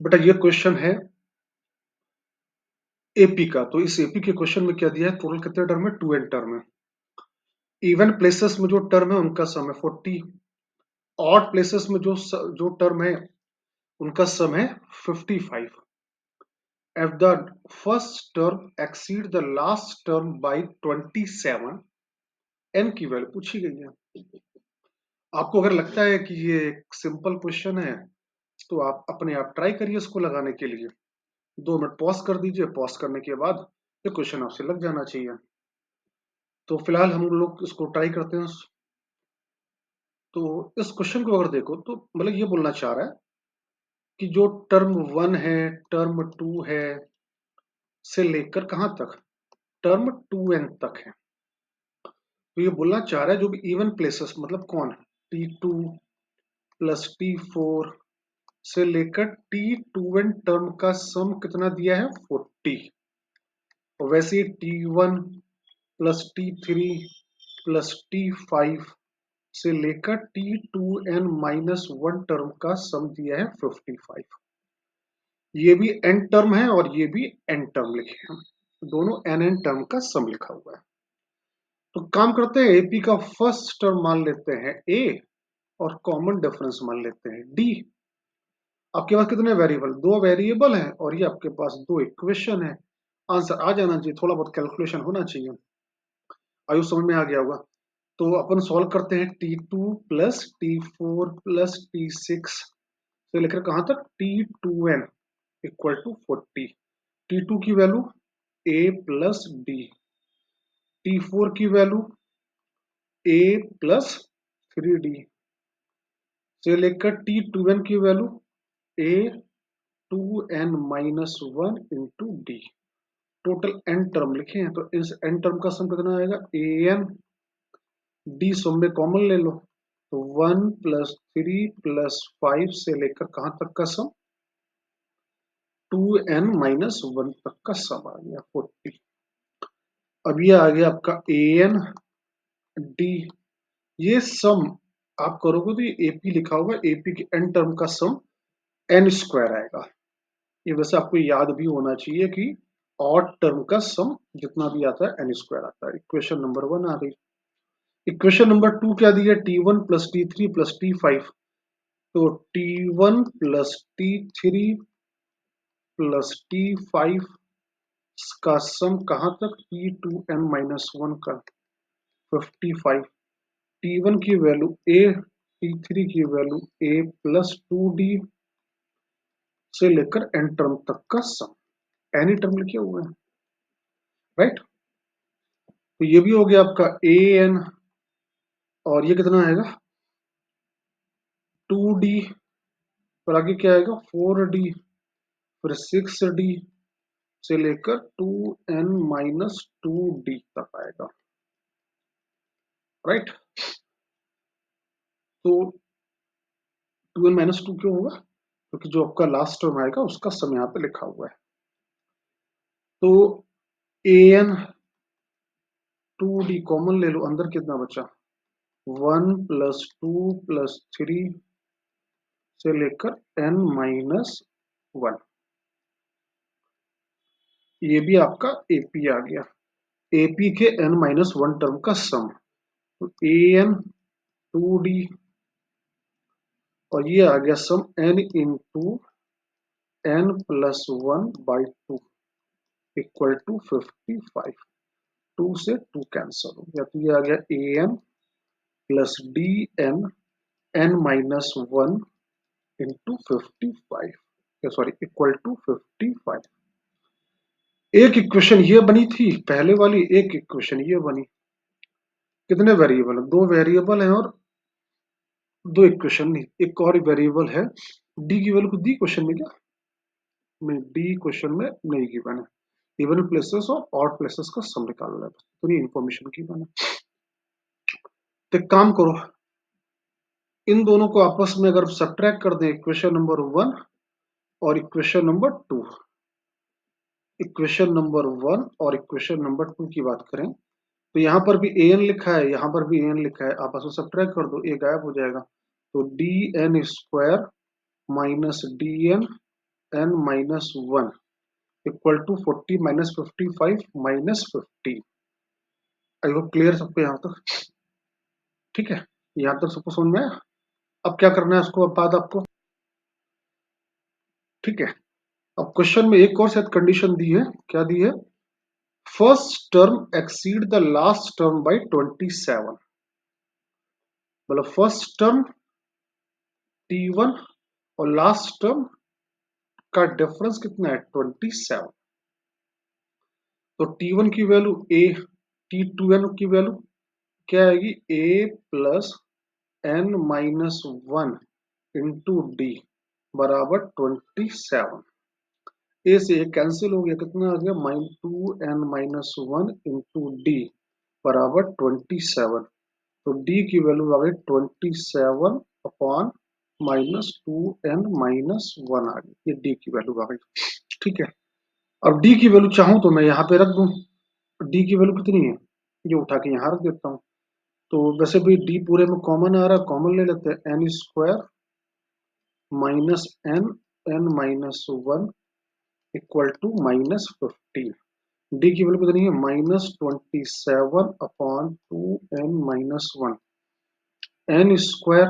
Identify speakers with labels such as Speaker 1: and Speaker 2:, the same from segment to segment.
Speaker 1: बेटा ये क्वेश्चन है एपी का। तो इस एपी के क्वेश्चन में क्या दिया है, टोटल कितने टर्म है, 2n टर्म है। इवन प्लेसेस में जो टर्म है उनका सम है 40। ऑड प्लेसेस में जो टर्म है उनका सम है 55। If the first term exceed the last term by 27, n की वैल्यू पूछी गई है। आपको अगर लगता है कि ये एक सिंपल क्वेश्चन है तो आप अपने आप ट्राई करिए इसको लगाने के लिए। 2 मिनट पॉज कर दीजिए, पॉज करने के बाद ये क्वेश्चन आपसे लग जाना चाहिए। तो फिलहाल हम लोग इसको ट्राई करते हैं। तो इस क्वेश्चन को अगर देखो तो मतलब ये बोलना चाह रहा है कि जो टर्म 1 है, टर्म 2 है, से लेकर कहां तक, टर्म 2n तक है। तो ये बोलना चाह रहा है जो भी इवन प्लेसेस मतलब कौन, T2 प्लस T4 से लेकर T2n टर्म का सम कितना दिया है, 40। और वैसे ही T1 plus T3 plus T5 से लेकर T2n माइनस 1 टर्म का सम दिया है 55। ये भी n टर्म है और ये भी n टर्म लिखे हैं, दोनों n टर्म का सम लिखा हुआ है। तो काम करते हैं, एपी का फर्स्ट टर्म मान लेते हैं a और कॉमन डिफरेंस मान लेते हैं d। आपके पास कितने वेरिएबल, 2 वेरिएबल हैं और ये आपके पास 2 इक्वेशन है। आंसर आ जाना चाहिए, थोड़ा बहुत कैलकुलेशन होना चाहिए। आयु समझ में आ गया होगा। तो अपन सॉल्व करते हैं, T2 plus T4 plus T6 से लेकर कहां तक, T2n इक्वल टू 40। T2 की value a plus D, T4 की वैल्यू a प्लस 3d से लेकर T2n की value a 2n minus 1 into D. Total n term लिखे हैं तो इस n टर्म का सम कितना आएगा, an डी सम में कॉमन ले लो तो 1 प्लस 3 प्लस 5 से लेकर कहां तक का सम, 2n माइनस 1 तक का सम आ गया 40। अब ये आ गया आपका an डी। ये सम आप करोगे तो ये एपी लिखा होगा, एपी के एन टर्म का सम एन स्क्वायर आएगा। ये वैसे आपको याद भी होना चाहिए कि ऑड टर्म का सम जितना भी आता है एन स्क्वायर आता है। इक्वेशन नंबर 1 आ गई। इक्वेशन नंबर 2 क्या दी है, T1 plus T3 plus T5। तो T1 plus T3 plus T5 का सम कहां तक, T2n माइनस 1 का 55। T1 की वैल्यू a, T3 की वैल्यू a प्लस 2d से लेकर n टर्म तक का सम, एनी टर्म लिखे हुए हैं, राइट। तो ये भी हो गया आपका an और ये कितना आएगा 2d, और आगे क्या आएगा 4d, फिर 6d से लेकर 2n माइनस 2d तक आएगा, राइट। तो 2n माइनस 2 क्यों होगा, क्योंकि जो आपका लास्ट टर्म आएगा उसका सम यहाँ पे लिखा हुआ है। तो an 2d कॉमन ले लो, अंदर कितना बचा, 1 प्लस 2 प्लस 3 से लेकर n माइनस 1। ये भी आपका एपी आ गया, एपी के n माइनस 1 टर्म का सम। तो an 2d और ये आ गया sum n into n plus 1 by 2 equal to 55। 2 से 2 कैंसल हो गया तो ये आ गया an plus d n minus 1 into 55, sorry equal to 55। एक इक्वेशन ये बनी थी पहले वाली, एक इक्वेशन ये बनी। कितने वेरिएबल है, 2 वेरिएबल है और 2 इक्वेशन नहीं, एक और वेरिएबल है। डी की वैल्यू दी क्वेश्चन में क्या, नहीं डी क्वेश्चन में नहीं गिवन है। इवन प्लेसेस और ऑड प्लेसेस का सम निकालना है, तो ये इंफॉर्मेशन गिवन है। तो एक काम करो, इन दोनों को आपस में अगर सब्ट्रैक्ट कर दें, इक्वेशन नंबर 1 और इक्वेशन नंबर 2, इक्वेशन नंबर 1 और इक्वेशन नंबर 2 की बात करें तो यहां पर भी an लिखा है, यहां पर भी an लिखा है, आपस में सब्ट्रैक्ट कर दो, a गायब हो जाएगा। तो d n square minus d n n minus one equal to 40 minus 55 minus 50। I hope clear सबको यहाँ तक। ठीक है, यहाँ तक सबको समझ में आया। अब क्या करना है उसको अब बाद आपको। ठीक है, अब क्वेश्चन में एक और शायद कंडीशन दी है। क्या दी है? First term exceed the last term by 27। मतलब फर्स्ट टर्म T1 और लास्ट टर्म का डिफरेंस कितना है? 27। तो T1 की वैल्यू a, T2n की वैल्यू क्या आएगी? a plus n minus one into D बराबर 27। ए से ए कैंसिल हो गया, कितना आ गया? -2n minus one into D बराबर 27। तो डी की वैल्यू आ गई 27 अपॉन -2n-1 आ गई। ये डी की वैल्यू आ गई। ठीक है, अब डी की वैल्यू चाहूं तो मैं यहाँ पे रख दूं। डी की वैल्यू कितनी है? ये उठा के यहाँ रख देता हूँ। तो वैसे भी डी पूरे में कॉमन आ रहा है, कॉमन ले लेते हैं। N square minus n minus one equal to -15। D की वैल्यू कितनी है? -27 upon 2n-1। N square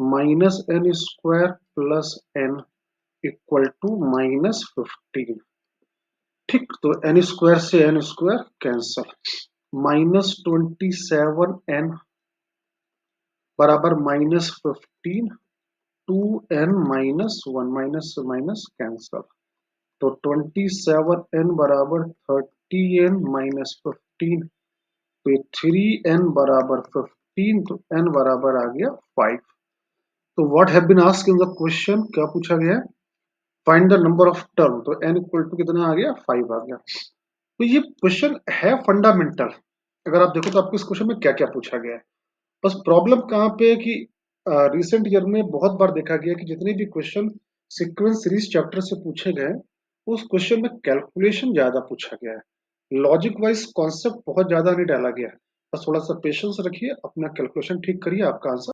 Speaker 1: minus n square plus n equal to -15। ठीक, तो एन स्क्वायर से एन स्क्वायर कैंसल। -27n बराबर -15, 2n-1 माइनस से माइनस कैंसल। तो 27n बराबर 30n माइनस 15। तो 3n बराबर 15, तो n बराबर आ गया 5। तो what have been asked in the question, क्या पूछा गया है? Find the number of term. तो n इक्वल टू कितना आ गया? 5 आ गया। तो ये क्वेश्चन है फंडामेंटल। अगर आप देखो तो आपको इस क्वेश्चन में क्या क्या पूछा गया है। बस प्रॉब्लम कहाँ पे है कि रिसेंट ईयर में बहुत बार देखा गया कि जितने भी क्वेश्चन सीक्वेंस सीरीज चैप्टर से पूछे गए, उस क्वेश्चन में कैलकुलेशन ज्यादा पूछा गया है। लॉजिक वाइज कॉन्सेप्ट बहुत ज्यादा नहीं डाला गया है। बस थोड़ा सा पेशेंस रखिए, अपना कैलकुलेशन ठीक करिए, आपका आंसर